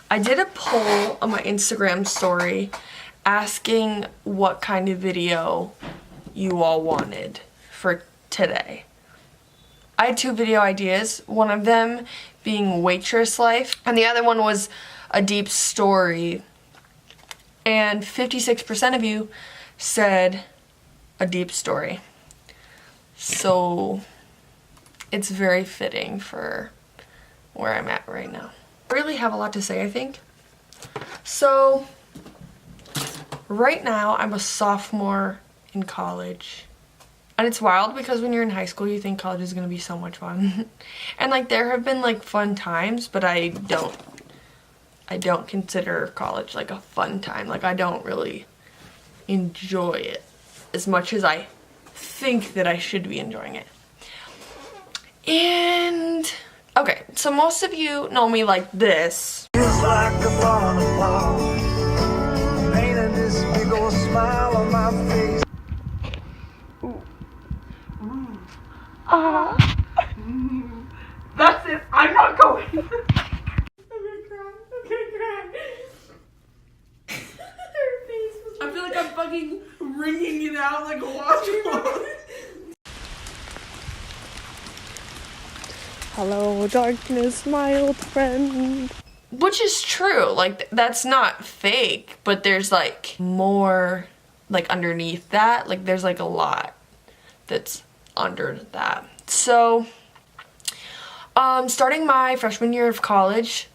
I did a poll on my Instagram story asking what kind of video you all wanted for today. I had 2 video ideas, one of them being waitress life, and the other one was a deep story. And 56% of you said a deep story. So it's very fitting for where I'm at right now. I really have a lot to say, I think. So right now I'm a sophomore in college. And it's wild because when you're in high school you think college is gonna be so much fun. And like there have been like fun times, but I don't consider college like a fun time. Like I don't really enjoy it as much as I think that I should be enjoying it. And okay, so most of you know me like this. It's like a ball of ball, painted this big old smile on my face. That's it. I'm not going. I'm gonna cry. Her face was. I feel like I'm fucking wringing it out like a washcloth. Hello, darkness, my old friend. Which is true. Like that's not fake, but there's like more like underneath that. Like there's like a lot that's under that. So starting my freshman year of college,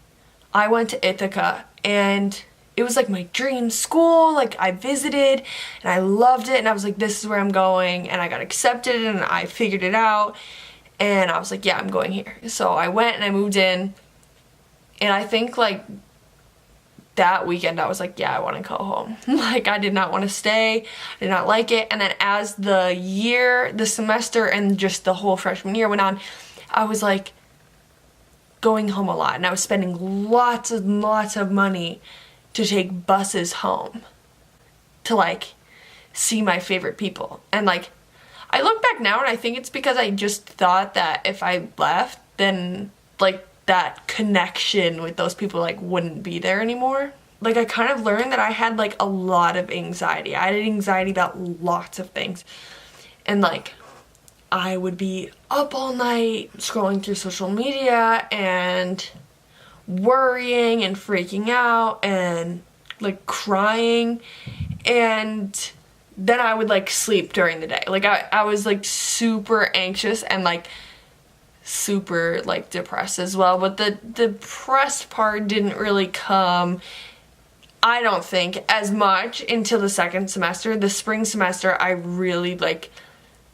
I went to Ithaca, and it was like my dream school. Like I visited and I loved it, and I was like, this is where I'm going, and I got accepted and I figured it out, and I was like, yeah, I'm going here. So I went and I moved in, and I think like that weekend I was like, yeah, I want to go home. Like I did not want to stay, I did not like it. And then as the semester and just the whole freshman year went on, I was like going home a lot, and I was spending lots and lots of money to take buses home to like see my favorite people. And like I look back now and I think it's because I just thought that if I left, then like that connection with those people like wouldn't be there anymore. Like I kind of learned that I had like a lot of anxiety. I had anxiety about lots of things, and like I would be up all night scrolling through social media and worrying and freaking out and like crying, and then I would like sleep during the day. Like I was like super anxious and like super like depressed as well, but the depressed part didn't really come, I don't think, as much until the second semester. The spring semester I really like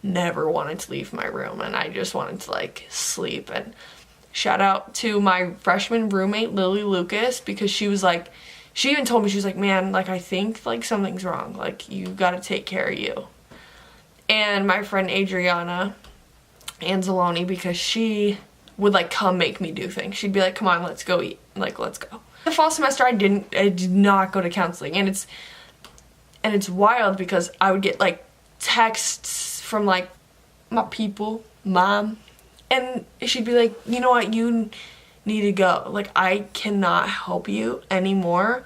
never wanted to leave my room, and I just wanted to like sleep. And shout out to my freshman roommate Lily Lucas, because she was like, she even told me, she was like, man, like I think like something's wrong, like you gotta take care of you. And my friend Adriana Anzalone, because she would like come make me do things. She'd be like, come on, let's go eat, like let's go. The fall semester I did not go to counseling, and it's wild because I would get like texts from like my people, mom, and she'd be like, you know what, you need to go, like I cannot help you anymore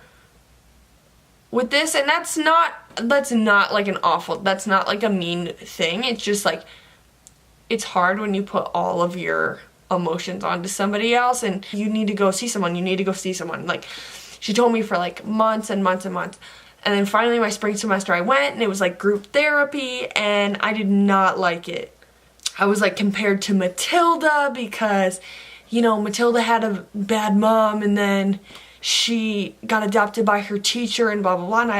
with this. And that's not like an awful, that's not like a mean thing. It's just like it's hard when you put all of your emotions onto somebody else, and you need to go see someone, like she told me for like months and months and months. And then finally my spring semester I went, and it was like group therapy, and I did not like it. I was like compared to Matilda because, you know, Matilda had a bad mom, and then she got adopted by her teacher and blah blah blah. And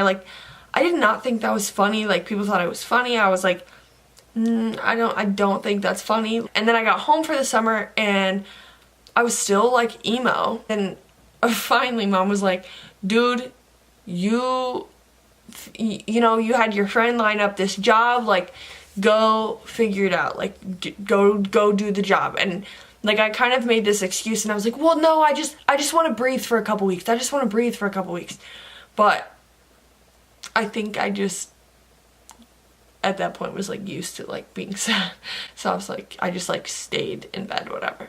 I did not think that was funny. Like people thought it was funny. I was like, I don't think that's funny. And then I got home for the summer and I was still like emo, and finally mom was like, dude, you know, you had your friend line up this job, like go figure it out, like go do the job. And like I kind of made this excuse, and I was like, well no, I just want to breathe for a couple weeks. But I think I just at that point was like used to like being sad, so I was like, I just like stayed in bed, whatever.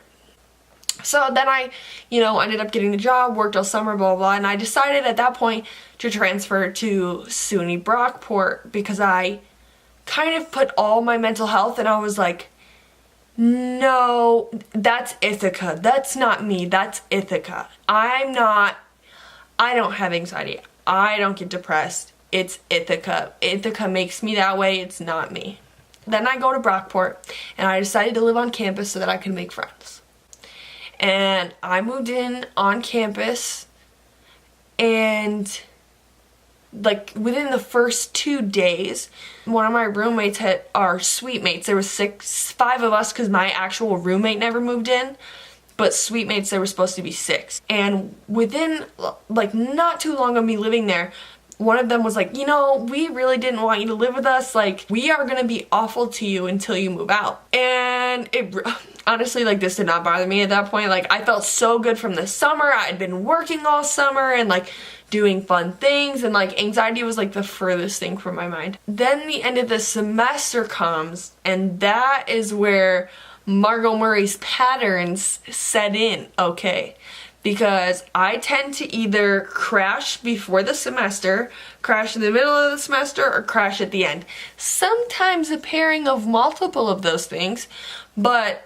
So then I, ended up getting the job, worked all summer, blah, blah, blah, and I decided at that point to transfer to SUNY Brockport because I kind of put all my mental health, and I was like, no, that's Ithaca. That's not me. That's Ithaca. I don't have anxiety. I don't get depressed. It's Ithaca. Ithaca makes me that way. It's not me. Then I go to Brockport, and I decided to live on campus so that I could make friends. And I moved in on campus, and like within the first 2 days, one of my roommates had our suite mates. There was 5 of us because my actual roommate never moved in, but suite mates, there were supposed to be 6. And within like not too long of me living there, one of them was like, we really didn't want you to live with us. Like, we are gonna be awful to you until you move out. And it honestly, like, this did not bother me at that point. Like, I felt so good from the summer. I had been working all summer and like doing fun things, and like anxiety was like the furthest thing from my mind. Then the end of the semester comes, and that is where Margaux Murray's patterns set in, okay? Because I tend to either crash before the semester, crash in the middle of the semester, or crash at the end. Sometimes a pairing of multiple of those things, but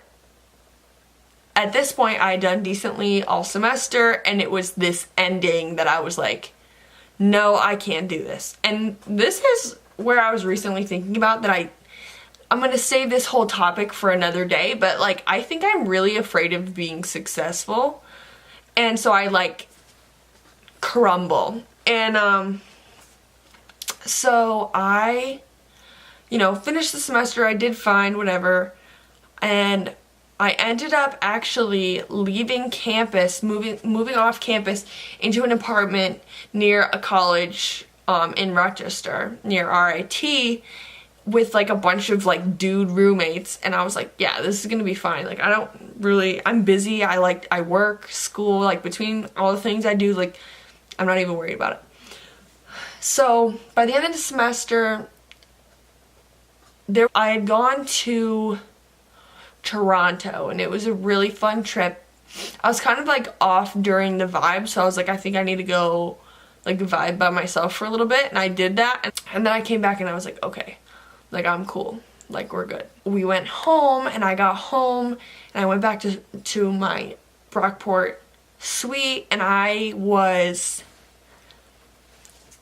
at this point I had done decently all semester, and it was this ending that I was like, no, I can't do this. And this is where I was recently thinking about that I'm gonna save this whole topic for another day, but like I think I'm really afraid of being successful. And so I like crumble. And so I, finished the semester. I did fine, whatever. And I ended up actually leaving campus, moving off campus into an apartment near a college in Rochester, near RIT, with like a bunch of like dude roommates. And I was like, yeah, this is gonna be fine. Like, I'm busy. I work, school, like between all the things I do, like I'm not even worried about it. So by the end of the semester, I had gone to Toronto, and it was a really fun trip. I was kind of like off during the vibe, so I was like, I think I need to go like vibe by myself for a little bit, and I did that. And then I came back and I was like, okay, like I'm cool, like we're good. We went home, and I got home and I went back to my Brockport suite, and I was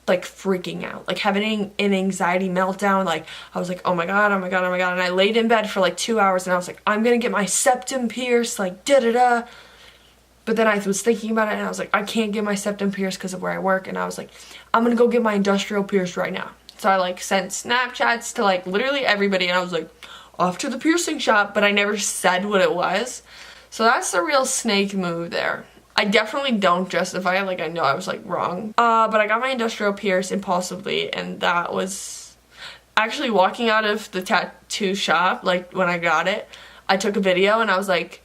like freaking out, like having an anxiety meltdown. Like I was like, oh my god, oh my god, oh my god. And I laid in bed for like 2 hours, and I was like, I'm gonna get my septum pierced, like da-da-da. But then I was thinking about it, and I was like, I can't get my septum pierced because of where I work. And I was like, I'm gonna go get my industrial pierced right now. So I like sent Snapchats to like literally everybody, and I was like, off to the piercing shop, but I never said what it was. So that's the real snake move there. I definitely don't justify it, like I know I was like wrong. But I got my industrial pierce impulsively, and that was actually walking out of the tattoo shop. Like when I got it, I took a video and I was like,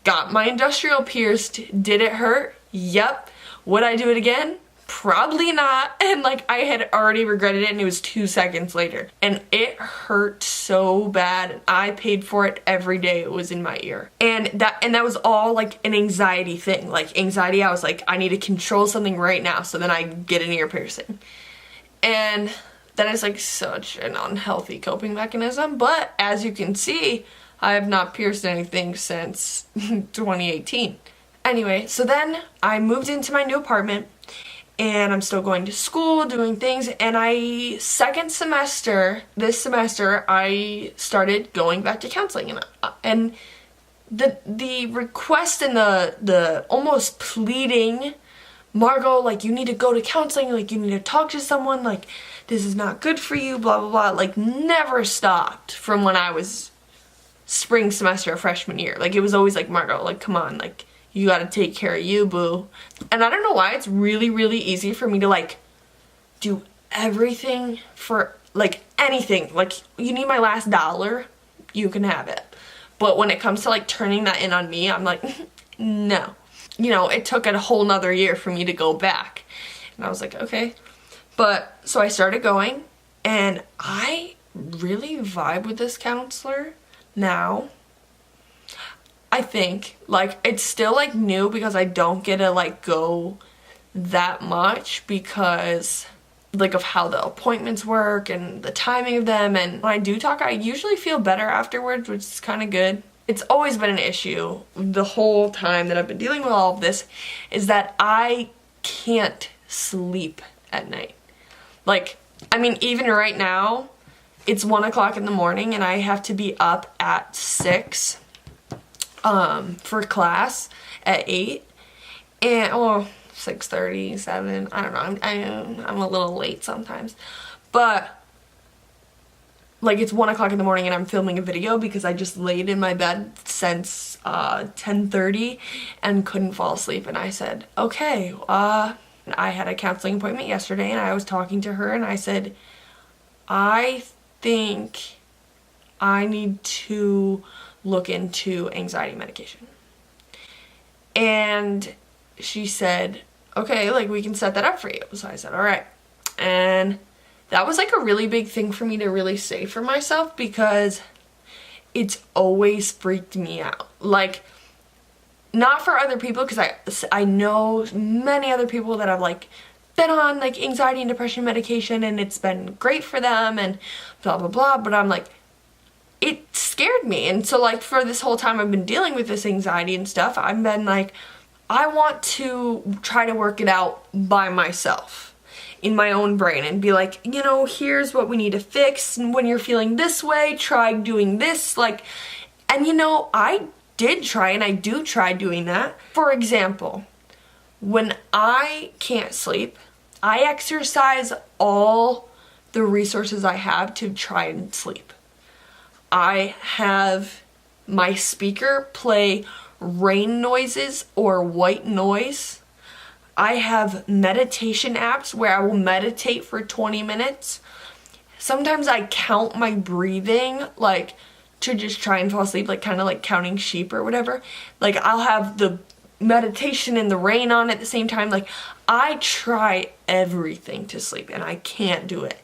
got my industrial pierced. Did it hurt? Yep. Would I do it again? Probably not. And like I had already regretted it, and it was 2 seconds later, and it hurt so bad. I paid for it every day it was in my ear, and that was all like an anxiety thing. Like anxiety, I was like, I need to control something right now, so then I get an ear piercing. And that is like such an unhealthy coping mechanism. But as you can see, I have not pierced anything since 2018. Anyway, so then I moved into my new apartment, and I'm still going to school, doing things, and second semester, this semester, I started going back to counseling, and the request and the almost pleading, Margaux, like, you need to go to counseling, like, you need to talk to someone, like, this is not good for you, blah, blah, blah, like, never stopped from when I was spring semester of freshman year. Like, it was always like, Margaux, like, come on, like, you gotta take care of you, boo. And I don't know why, it's really, really easy for me to like do everything for like anything. Like, you need my last dollar, you can have it. But when it comes to like turning that in on me, I'm like, no. It took a whole nother year for me to go back. And I was like, okay. But so I started going, and I really vibe with this counselor now. I think. Like, it's still like new because I don't get to like go that much because like of how the appointments work and the timing of them, and when I do talk I usually feel better afterwards, which is kind of good. It's always been an issue the whole time that I've been dealing with all of this, is that I can't sleep at night. Like, I mean, even right now it's 1 o'clock in the morning and I have to be up at 6 for class at 8, and 6:30, 7, I don't know, I'm a little late sometimes, but like it's 1 o'clock in the morning and I'm filming a video because I just laid in my bed since 10:30 and couldn't fall asleep, and I said, okay, I had a counseling appointment yesterday and I was talking to her and I said, I think I need to look into anxiety medication. And she said, okay, like we can set that up for you. So I said, all right. And that was like a really big thing for me to really say for myself because it's always freaked me out. Like, not for other people, because I know many other people that have like been on like anxiety and depression medication and it's been great for them and blah blah blah, but I'm like, it scared me. And so like for this whole time I've been dealing with this anxiety and stuff, I've been like, I want to try to work it out by myself in my own brain and be like, you know, here's what we need to fix, and when you're feeling this way, try doing this. Like, and you know, I did try and I do try doing that. For example, when I can't sleep, I exercise all the resources I have to try and sleep. I have my speaker play rain noises or white noise. I have meditation apps where I will meditate for 20 minutes. Sometimes I count my breathing, like, to just try and fall asleep, like kind of like counting sheep or whatever. Like, I'll have the meditation and the rain on at the same time. Like, I try everything to sleep and I can't do it.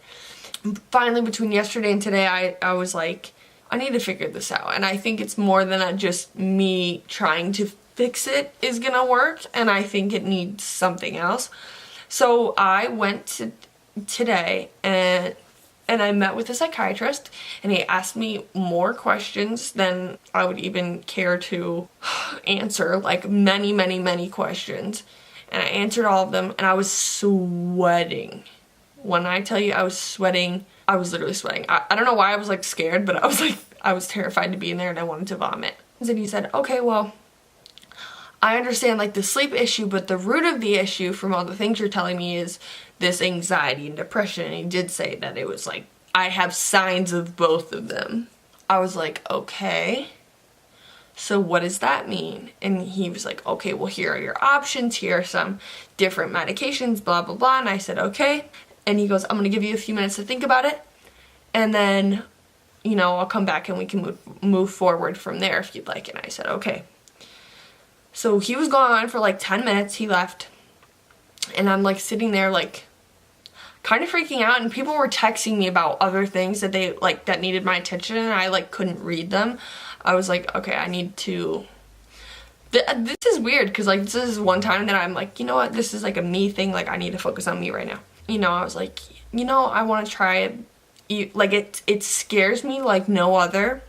Finally, between yesterday and today, I was like, I need to figure this out. And I think it's more than just me trying to fix it is gonna work, and I think it needs something else. So I went today and I met with a psychiatrist, and he asked me more questions than I would even care to answer, like many questions. And I answered all of them, and I was sweating. When I tell you I was sweating, I was literally sweating. I don't know why I was like scared, but I was terrified to be in there and I wanted to vomit. And he said, okay, well, I understand like the sleep issue, but the root of the issue from all the things you're telling me is this anxiety and depression. And he did say that it was like, I have signs of both of them. I was like, okay, so what does that mean? And he was like, okay, well, here are your options. Here are some different medications, blah, blah, blah. And I said, okay. And he goes, I'm going to give you a few minutes to think about it. And then, you know, I'll come back and we can move forward from there if you'd like. And I said, okay. So he was gone for like 10 minutes. He left. And I'm like sitting there like kind of freaking out. And people were texting me about other things that they like that needed my attention. And I like couldn't read them. I was like, okay, I need to... This is weird because like this is one time that I'm like, you know what? This is like a me thing. Like I need to focus on me right now. You know, I was like, you know, I want to try it. Like it scares me like no other,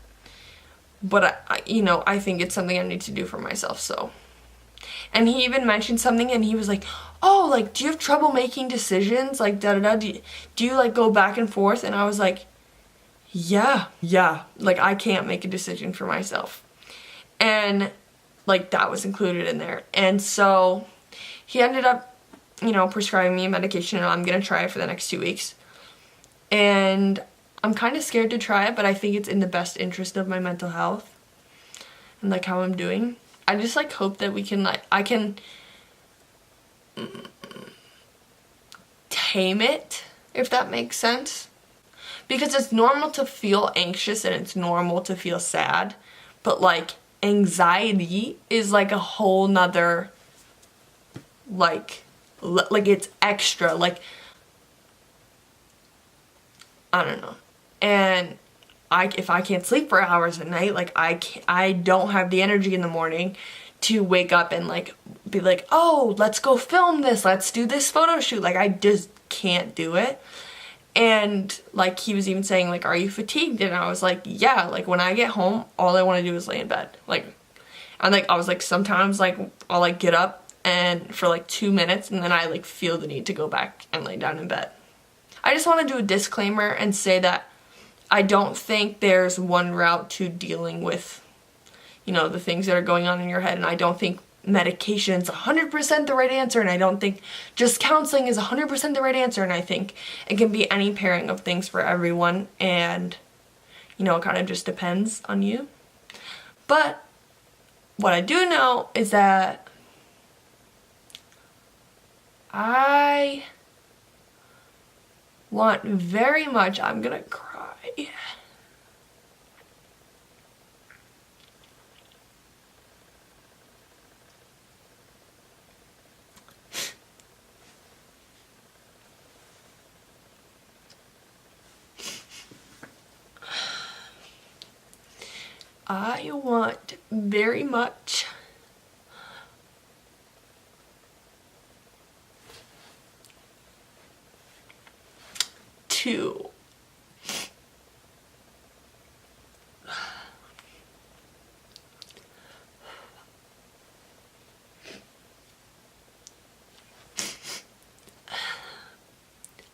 but you know, I think it's something I need to do for myself. So, and he even mentioned something, and he was like, oh, like, do you have trouble making decisions? Like, da da da. Do you like go back and forth? And I was like, yeah. Like I can't make a decision for myself, and like that was included in there. And so he ended up, you know, prescribing me a medication, and I'm gonna try it for the next 2 weeks. And I'm kind of scared to try it, but I think it's in the best interest of my mental health and like how I'm doing. I just like hope that we can like, I can tame it, if that makes sense. Because it's normal to feel anxious and it's normal to feel sad, but like anxiety is like a whole nother, like it's extra, like I don't know. And if I can't sleep for hours at night, like I don't have the energy in the morning to wake up and like be like, oh, let's go film this, let's do this photo shoot. Like I just can't do it. And like he was even saying like, are you fatigued? And I was like, yeah, like when I get home, all I want to do is lay in bed. Like, and like I was like, sometimes like I'll like get up and for like 2 minutes and then I like feel the need to go back and lay down in bed. I just want to do a disclaimer and say that I don't think there's one route to dealing with, you know, the things that are going on in your head, and I don't think medication is 100% the right answer, and I don't think just counseling is 100% the right answer, and I think it can be any pairing of things for everyone, and, you know, it kind of just depends on you. But what I do know is that I want very much, I'm gonna cry.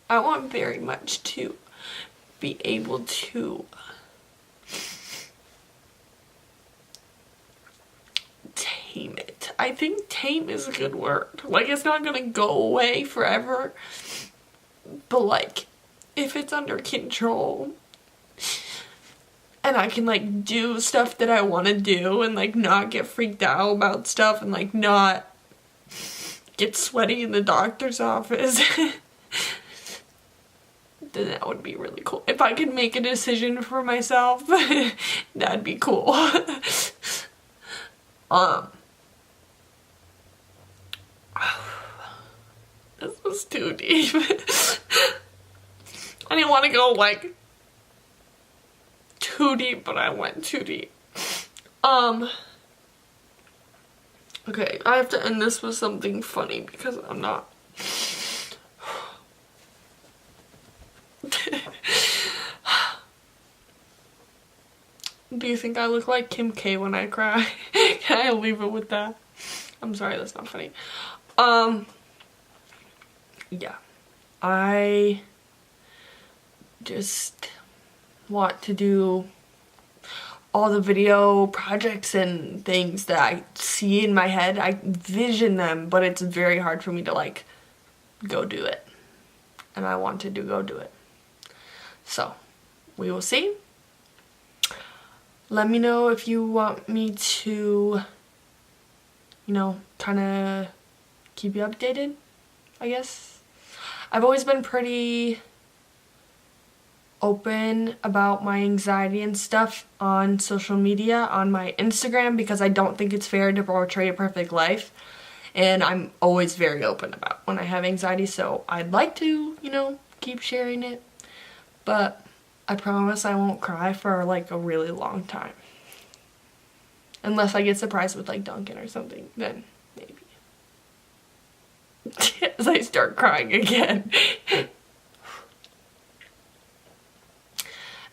I want very much to be able to tame it. I think tame is a good word. Like, it's not gonna go away forever, but like, if it's under control and I can like do stuff that I want to do and like not get freaked out about stuff and like not get sweaty in the doctor's office, then that would be really cool. If I could make a decision for myself, that'd be cool. This was too deep. I didn't want to go like too deep, but I went too deep. Okay, I have to end this with something funny because I'm not. Do you think I look like Kim K when I cry? Can I leave it with that? I'm sorry, that's not funny. Yeah. I just want to do all the video projects and things that I see in my head. I vision them, but it's very hard for me to like go do it. And I want to go do it. So, we will see. Let me know if you want me to, you know, kind of keep you updated, I guess. I've always been pretty open about my anxiety and stuff on social media, on my Instagram, because I don't think it's fair to portray a perfect life. And I'm always very open about when I have anxiety, so I'd like to, you know, keep sharing it. But I promise I won't cry for like a really long time. Unless I get surprised with like Duncan or something, then maybe. As I start crying again.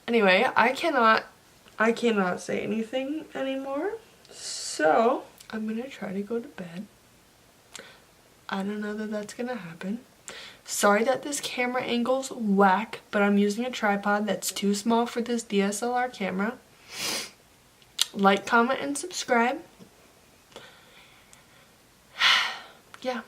Anyway, I cannot say anything anymore. So, I'm gonna try to go to bed. I don't know that that's gonna happen. Sorry that this camera angle's whack, but I'm using a tripod that's too small for this DSLR camera. Like, comment, and subscribe. Yeah.